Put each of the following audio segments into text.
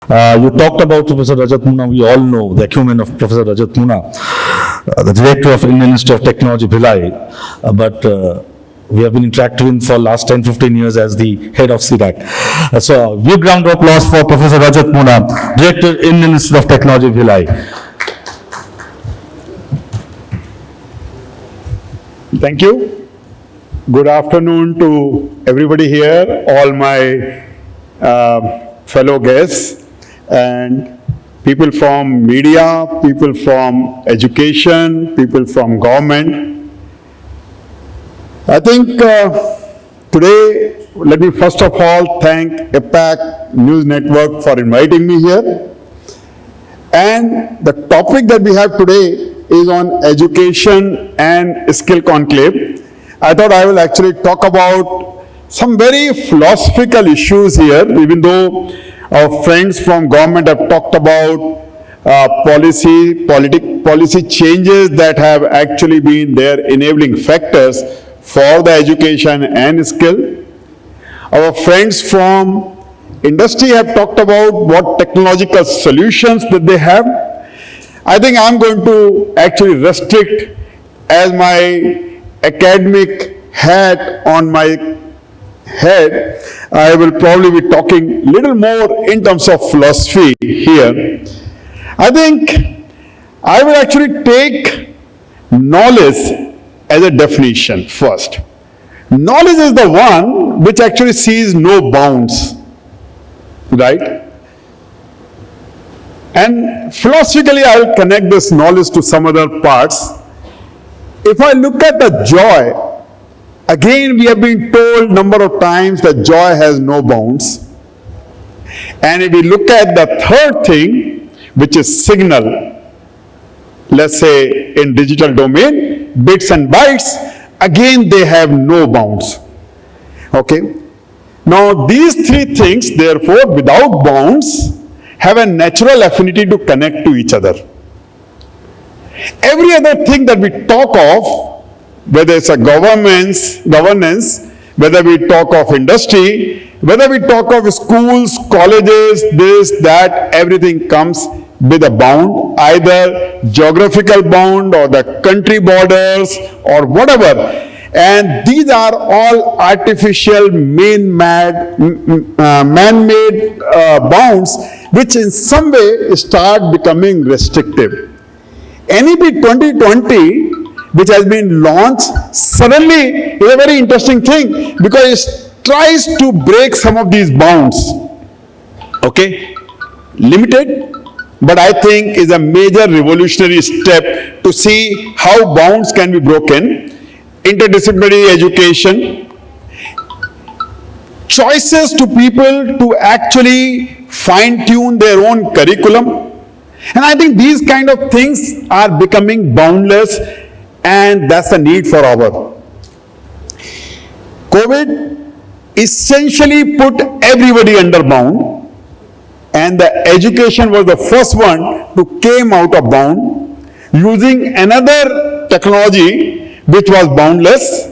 You talked about Professor Rajat Moona. We all know the acumen of Professor Rajat Moona, the director of Indian Institute of Technology, Bhilai. But we have been interacting with him for last 10-15 years as the head of CDAC. So, big round of applause for Professor Rajat Moona, director, Indian Institute of Technology, Bhilai. Thank you. Good afternoon to everybody here, all my fellow guests and people from media, people from education, people from government. I think today, let me first of all thank APAC News Network for inviting me here. And the topic that we have today is on education and skill conclave. I thought I will actually talk about some very philosophical issues here, even though our friends from government have talked about policy changes that have actually been their enabling factors for the education and skill. Our friends from industry have talked about what technological solutions that they have. I think I'm going to actually restrict as my academic hat on my head. I will probably be talking a little more in terms of philosophy here. I think I will actually take knowledge as a definition first. Knowledge is the one which actually sees no bounds, right? And philosophically, I will connect this knowledge to some other parts. If I look at the joy, again we have been told number of times that joy has no bounds. And if we look at the third thing, which is signal, let's say in digital domain, bits and bytes, again they have no bounds. Okay? Now these three things, therefore, without bounds, have a natural affinity to connect to each other. Every other thing that we talk of, whether it's a governance, whether we talk of industry, whether we talk of schools, colleges, this, that, everything comes with a bound, either geographical bound or the country borders or whatever. And these are all artificial, man-made bounds, which in some way start becoming restrictive. NEP 2020, which has been launched, suddenly is a very interesting thing because it tries to break some of these bounds. Okay? Limited, but I think is a major revolutionary step to see how bounds can be broken. Interdisciplinary education, choices to people to actually fine-tune their own curriculum. And I think these kind of things are becoming boundless, and that's the need for our. COVID essentially put everybody under bound, and the education was the first one to came out of bound using another technology which was boundless,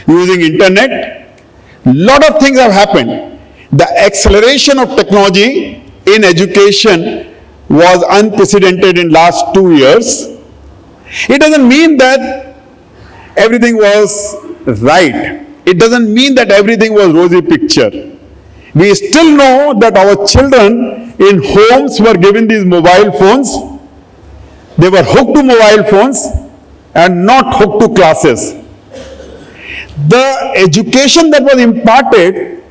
using internet. Lot of things have happened. The acceleration of technology in education was unprecedented in last 2 years. It doesn't mean that everything was right. It doesn't mean that everything was rosy picture. We still know that our children in homes were given these mobile phones. They were hooked to mobile phones and not hooked to classes. The education that was imparted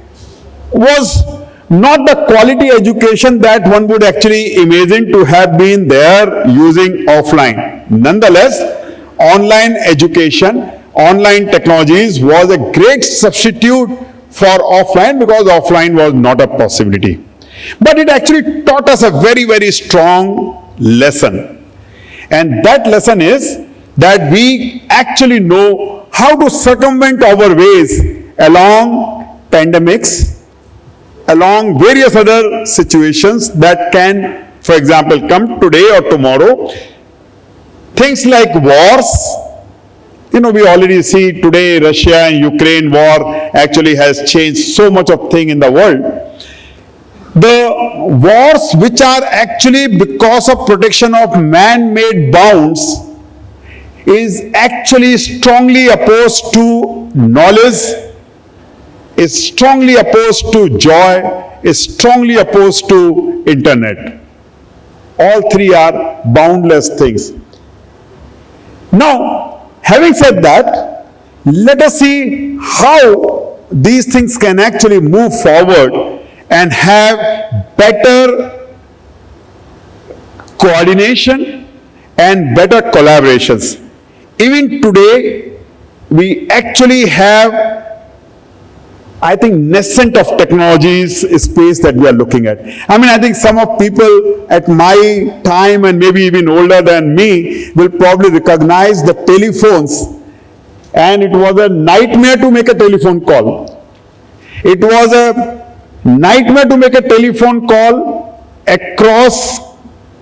was not the quality education that one would actually imagine to have been there using offline. Nonetheless, online education, online technologies was a great substitute for offline because offline was not a possibility. But it actually taught us a very, very strong lesson. And that lesson is that we actually know how to circumvent our ways along pandemics, along various other situations that can, for example, come today or tomorrow. Things like wars. We already see today Russia and Ukraine war actually has changed so much of thing in the world. the wars which are actually because of protection of man-made bounds is actually strongly opposed to knowledge, is strongly opposed to joy, is strongly opposed to internet. All three are boundless things. Now, having said that, let us see how these things can actually move forward and have better coordination and better collaborations. Even today, we actually have, I think, nascent of technologies space that we are looking at. I mean, I think some of people at my time and maybe even older than me will probably recognize the telephones, and it was a nightmare to make a telephone call. It was a nightmare to make a telephone call across,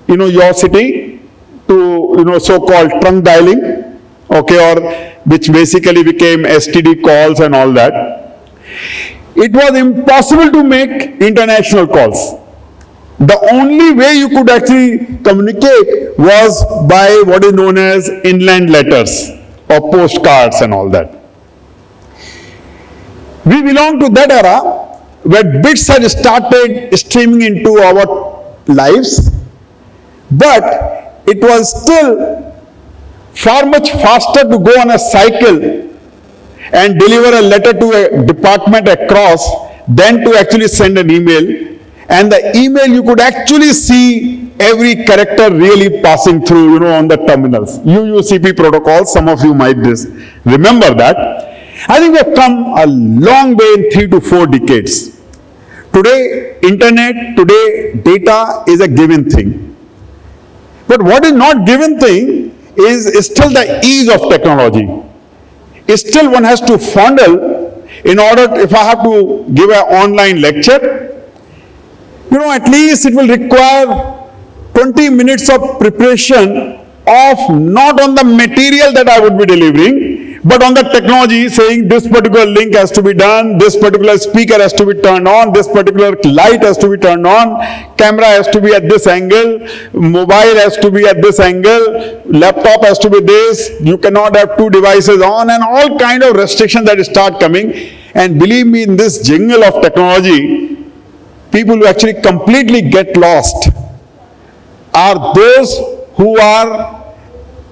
your city to, so-called trunk dialing, okay, or which basically became STD calls and all that. It was impossible to make international calls. The only way you could actually communicate was by what is known as inland letters or postcards and all that. We belong to that era where bits had started streaming into our lives, but it was still far much faster to go on a cycle and deliver a letter to a department across than to actually send an email. And the email, you could actually see every character really passing through, on the terminals. UUCP protocols, some of you might remember that. I think we have come a long way in 3 to 4 decades. Today, internet, today, data is a given thing. But what is not given thing is still the ease of technology. Still one has to fondle in order, if I have to give an online lecture, at least it will require 20 minutes of preparation of not on the material that I would be delivering, but on the technology, saying this particular link has to be done, this particular speaker has to be turned on, this particular light has to be turned on, camera has to be at this angle, mobile has to be at this angle, laptop has to be this, you cannot have 2 devices on, and all kind of restrictions that start coming. And believe me, in this jingle of technology, people who actually completely get lost are those who are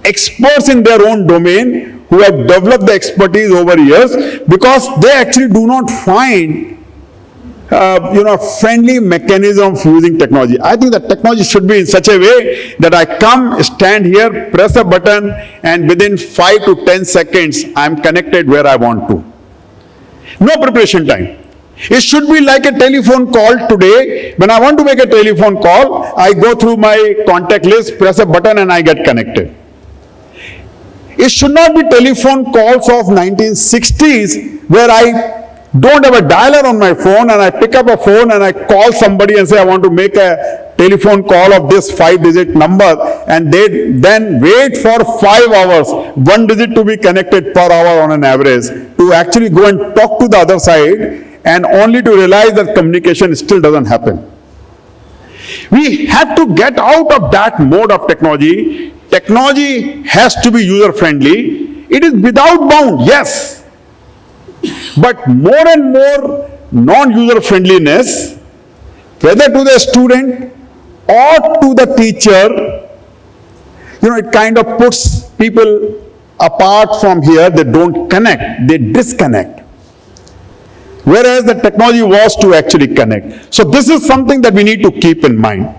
experts in their own domain, who have developed the expertise over years, because they actually do not find a friendly mechanism of using technology. I think that technology should be in such a way that I come, stand here, press a button, and within 5 to 10 seconds, I am connected where I want to. No preparation time. It should be like a telephone call today. When I want to make a telephone call, I go through my contact list, press a button, and I get connected. It should not be telephone calls of 1960s where I don't have a dialer on my phone and I pick up a phone and I call somebody and say I want to make a telephone call of this 5-digit number, and they then wait for 5 hours, 1 digit to be connected per hour on an average, to actually go and talk to the other side, and only to realize that communication still doesn't happen. We have to get out of that mode of technology. Technology has to be user-friendly. It is without bound, yes. But more and more non-user friendliness, whether to the student or to the teacher, it kind of puts people apart from here. They don't connect, they disconnect. Whereas the technology was to actually connect. So this is something that we need to keep in mind.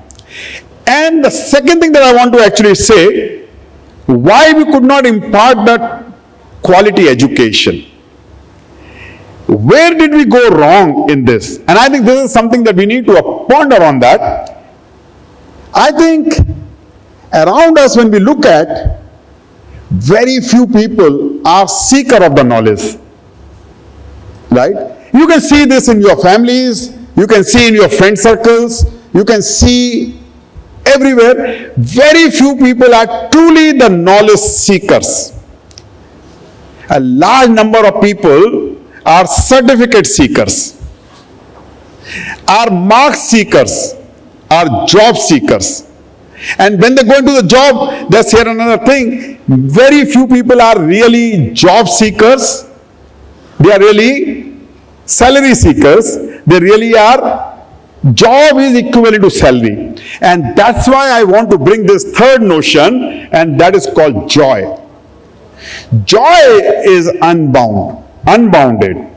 And the second thing that I want to actually say, why we could not impart that quality education. Where did we go wrong in this? And I think this is something that we need to ponder on that. I think around us, when we look at, very few people are seeker of the knowledge. Right? You can see this in your families, you can see in your friend circles, you can see everywhere. Very few people are truly the knowledge seekers. A large number of people are certificate seekers. are mark seekers, are job seekers. And when they go into the job, there's here another thing. Very few people are really job seekers. They are really salary seekers. They really are, job is equivalent to salary. And that's why I want to bring this third notion, and that is called joy. Joy is unbounded.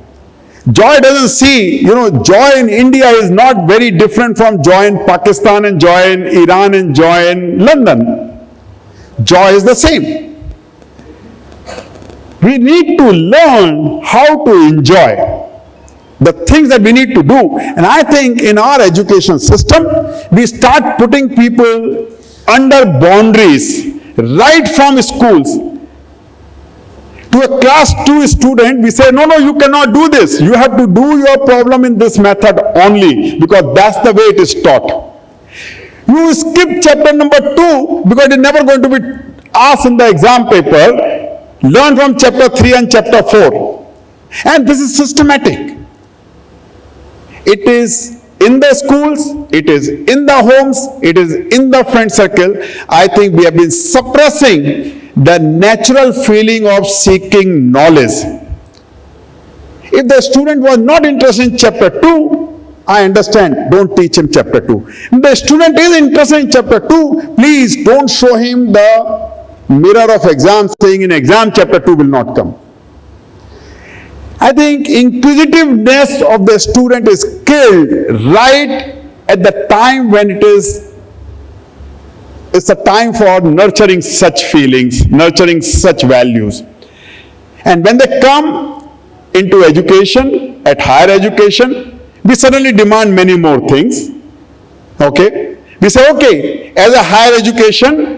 Joy doesn't see, joy in India is not very different from joy in Pakistan and joy in Iran and joy in London. Joy is the same. We need to learn how to enjoy the things that we need to do. And I think in our education system, we start putting people under boundaries right from schools. To a class 2 student, we say, no, you cannot do this. You have to do your problem in this method only, because that's the way it is taught. You skip chapter number 2 because it's never going to be asked in the exam paper. Learn from chapter 3 and chapter 4. And this is systematic. It is in the schools, it is in the homes, it is in the friend circle. I think we have been suppressing the natural feeling of seeking knowledge. If the student was not interested in chapter 2, I understand, don't teach him chapter 2. If the student is interested in chapter 2, please don't show him the mirror of exam saying in exam chapter 2 will not come. I think inquisitiveness of the student is killed right at the time when it's a time for nurturing such feelings, nurturing such values. And when they come into education, at higher education, we suddenly demand many more things. Okay? We say, okay, as a higher education,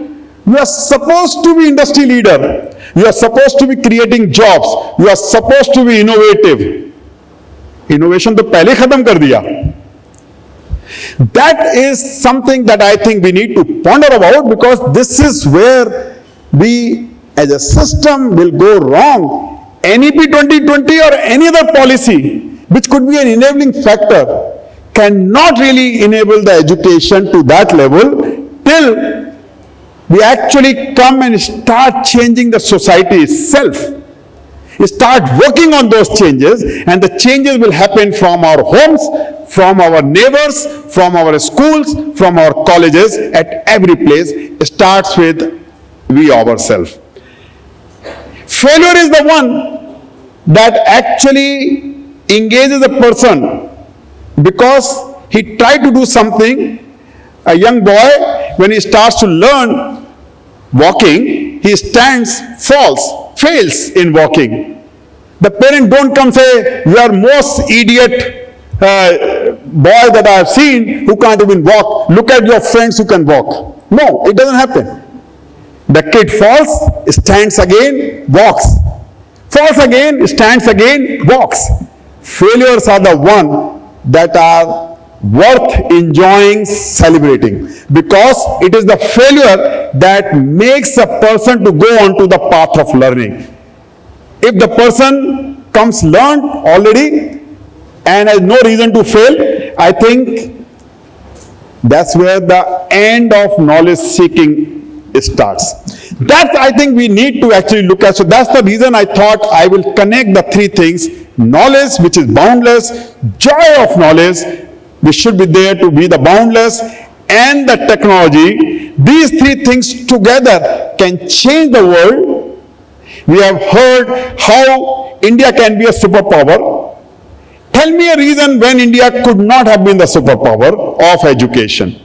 you are supposed to be industry leader. You are supposed to be creating jobs. You are supposed to be innovative. Innovation to pehle khatam kar diya. That is something that I think we need to ponder about, because this is where we as a system will go wrong. NEP 2020 or any other policy which could be an enabling factor cannot really enable the education to that level till we actually come and start changing the society itself. Start working on those changes, and the changes will happen from our homes, from our neighbors, from our schools, from our colleges, at every place. It starts with we ourselves. Failure is the one that actually engages a person because he tried to do something. A young boy, when he starts to learn walking, he stands, falls, fails in walking. The parent don't come say, you are most idiot boy that I have seen who can't even walk. Look at your friends who can walk. No, it doesn't happen. The kid falls, stands again, walks. Falls again, stands again, walks. Failures are the one that are worth enjoying, celebrating, because it is the failure that makes a person to go on to the path of learning. If the person comes learned already and has no reason to fail, I think that's where the end of knowledge seeking starts. That I think we need to actually look at. So that's the reason I thought I will connect the three things: knowledge, which is boundless; joy of knowledge, which should be there to be the boundless; and the technology. These three things together can change the world. We have heard how India can be a superpower. Tell me a reason when India could not have been the superpower of education.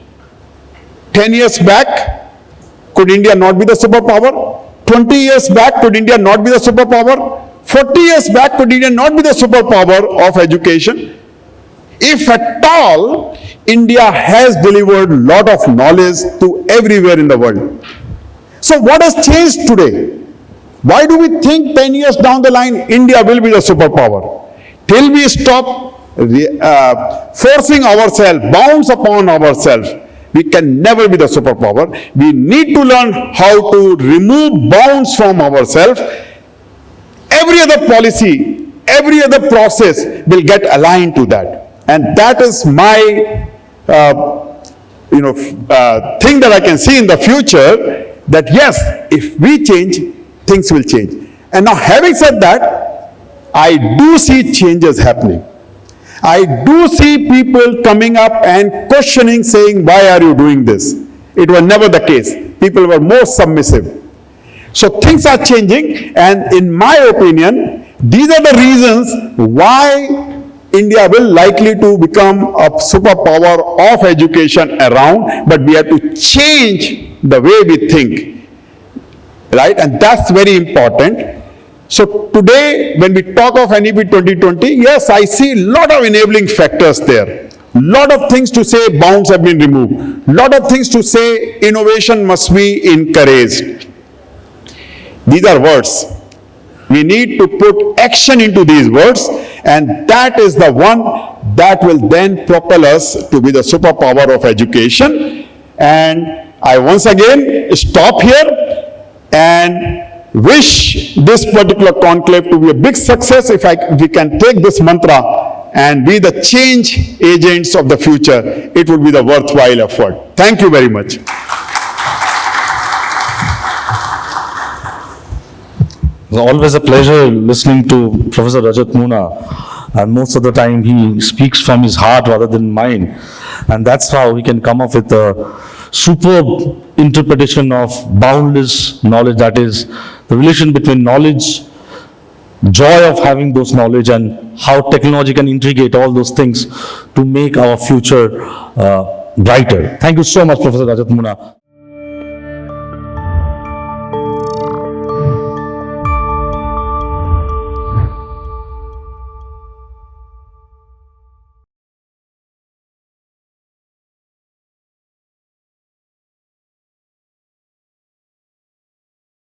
10 years back, could India not be the superpower? 20 years back, could India not be the superpower? 40 years back, could India not be the superpower of education? If at all, India has delivered a lot of knowledge to everywhere in the world. So what has changed today? Why do we think 10 years down the line, India will be the superpower? Till we stop forcing ourselves, bounds upon ourselves, we can never be the superpower. We need to learn how to remove bounds from ourselves. Every other policy, every other process will get aligned to that. And that is my, thing that I can see in the future, that yes, if we change, things will change. And now having said that, I do see changes happening. I do see people coming up and questioning, saying, why are you doing this? It was never the case. People were more submissive. So things are changing, and in my opinion, these are the reasons why India will likely to become a superpower of education around, but we have to change the way we think, right? And that's very important. So today, when we talk of NEP 2020, yes, I see a lot of enabling factors there. Lot of things to say bounds have been removed. Lot of things to say innovation must be encouraged. These are words. We need to put action into these words, and that is the one that will then propel us to be the superpower of education. And I once again stop here and wish this particular conclave to be a big success. If we can take this mantra and be the change agents of the future, it will be the worthwhile effort. Thank you very much. It's always a pleasure listening to Professor Rajat Moona, and most of the time he speaks from his heart rather than mind, and that's how he can come up with a superb interpretation of boundless knowledge, that is the relation between knowledge, joy of having those knowledge, and how technology can integrate all those things to make our future brighter. Thank you so much, Professor Rajat Moona.